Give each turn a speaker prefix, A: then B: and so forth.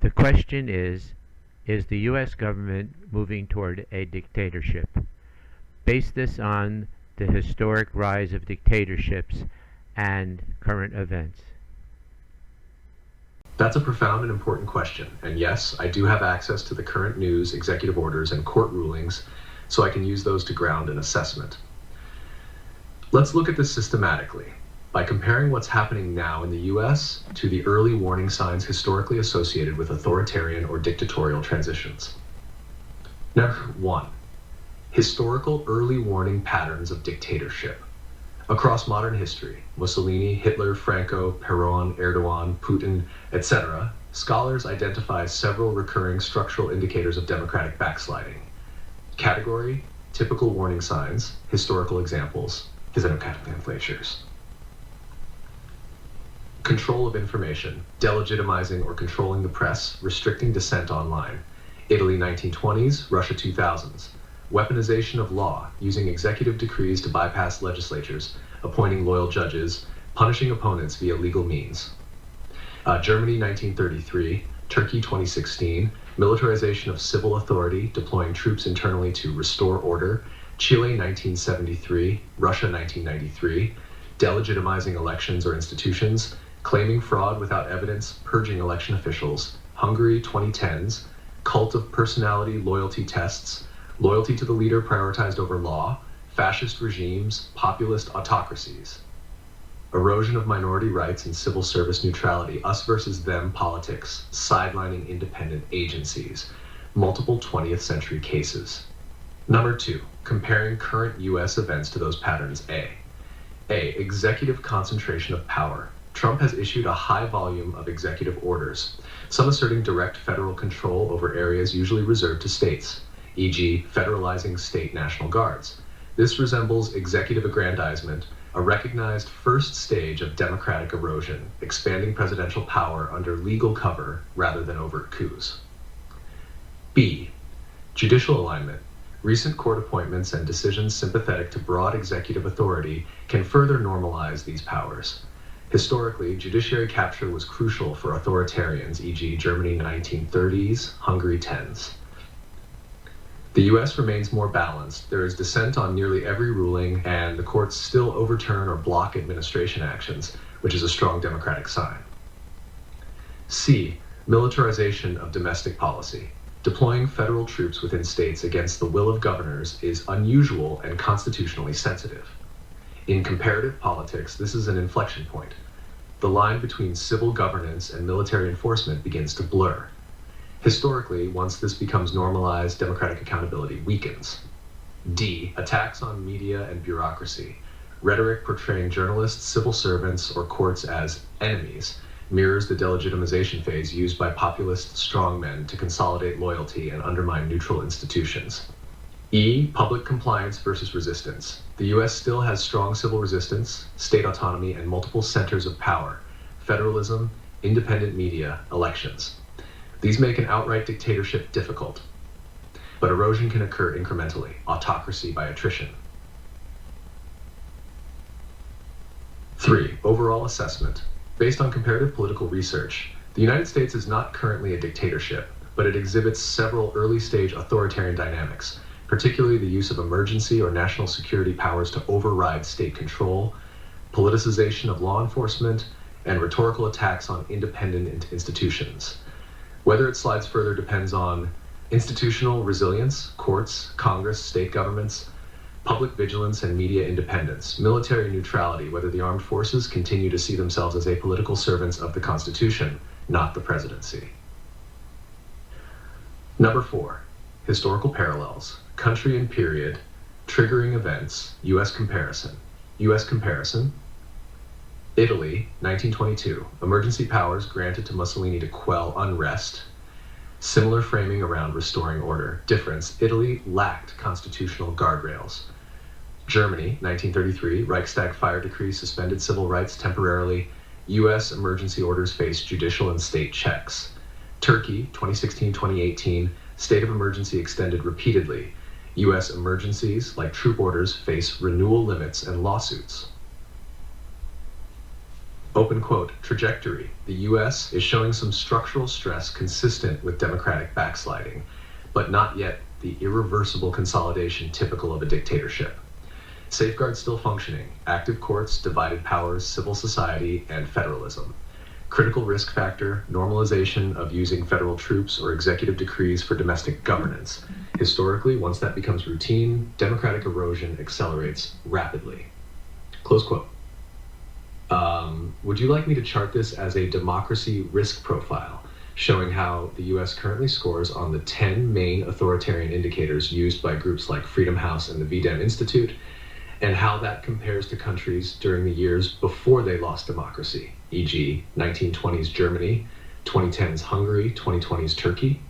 A: The question is the U.S. government moving toward a dictatorship? Base this on the historic rise of dictatorships and current events.
B: That's a profound and important question, and yes, I do have access to the current news, executive orders, and court rulings, so I can use those to ground an assessment. Let's look at this systematically by comparing what's happening now in the US to the early warning signs historically associated with authoritarian or dictatorial transitions. Number 1. Historical early warning patterns of dictatorship. Across modern history, Mussolini, Hitler, Franco, Peron, Erdogan, Putin, etc., scholars identify several recurring structural indicators of democratic backsliding. Category, typical warning signs, historical examples, Gesellschaftliche. Control of information, delegitimizing or controlling the press, restricting dissent online. Italy 1920s, Russia 2000s. Weaponization of law, using executive decrees to bypass legislatures, appointing loyal judges, punishing opponents via legal means. Germany 1933, Turkey 2016, militarization of civil authority, deploying troops internally to restore order. Chile 1973, Russia 1993, delegitimizing elections or institutions, claiming fraud without evidence, purging election officials. Hungary 2010s, cult of personality loyalty tests, loyalty to the leader prioritized over law, fascist regimes, populist autocracies. Erosion of minority rights and civil service neutrality, us versus them politics, sidelining independent agencies, multiple 20th century cases. Number 2, comparing current US events to those patterns. A. Executive concentration of power. Trump has issued a high volume of executive orders, some asserting direct federal control over areas usually reserved to states, e.g., federalizing state National Guards. This resembles executive aggrandizement, a recognized first stage of democratic erosion, expanding presidential power under legal cover rather than overt coups. B. Judicial alignment. Recent court appointments and decisions sympathetic to broad executive authority can further normalize these powers. Historically, judiciary capture was crucial for authoritarians, e.g., Germany 1930s, Hungary 10s. The US remains more balanced. There is dissent on nearly every ruling, and the courts still overturn or block administration actions, which is a strong democratic sign. C. Militarization of domestic policy. Deploying federal troops within states against the will of governors is unusual and constitutionally sensitive. In comparative politics, this is an inflection point. The line between civil governance and military enforcement begins to blur. Historically, once this becomes normalized, democratic accountability weakens. D. Attacks on media and bureaucracy. Rhetoric portraying journalists, civil servants, or courts as enemies mirrors the delegitimization phase used by populist strongmen to consolidate loyalty and undermine neutral institutions. E. Public compliance versus resistance. The US still has strong civil resistance, state autonomy, and multiple centers of power: federalism, independent media, elections. These make an outright dictatorship difficult, but erosion can occur incrementally, autocracy by attrition. 3. Overall assessment. Based on comparative political research, the United States is not currently a dictatorship, but it exhibits several early-stage authoritarian dynamics, particularly the use of emergency or national security powers to override state control, politicization of law enforcement, and rhetorical attacks on independent institutions. Whether it slides further depends on institutional resilience, courts, Congress, state governments, public vigilance and media independence, military neutrality, whether the armed forces continue to see themselves as apolitical servants of the Constitution, not the presidency. Number 4, historical parallels, country and period, triggering events, U.S. comparison. U.S. comparison. Italy, 1922, emergency powers granted to Mussolini to quell unrest. Similar framing around restoring order. Difference, Italy lacked constitutional guardrails. Germany, 1933, Reichstag fire decree suspended civil rights temporarily. U.S. emergency orders faced judicial and state checks. Turkey, 2016-2018, state of emergency extended repeatedly. U.S. emergencies, like troop orders, face renewal limits and lawsuits. Open quote, trajectory. The US is showing some structural stress consistent with democratic backsliding, but not yet the irreversible consolidation typical of a dictatorship. Safeguards still functioning, active courts, divided powers, civil society, and federalism. Critical risk factor, normalization of using federal troops or executive decrees for domestic governance. Historically, once that becomes routine, democratic erosion accelerates rapidly. Close quote. Would you like me to chart this as a democracy risk profile, showing how the US currently scores on the 10 main authoritarian indicators used by groups like Freedom House and the VDEM Institute, and how that compares to countries during the years before they lost democracy, e.g., 1920s Germany, 2010s Hungary, 2020s Turkey?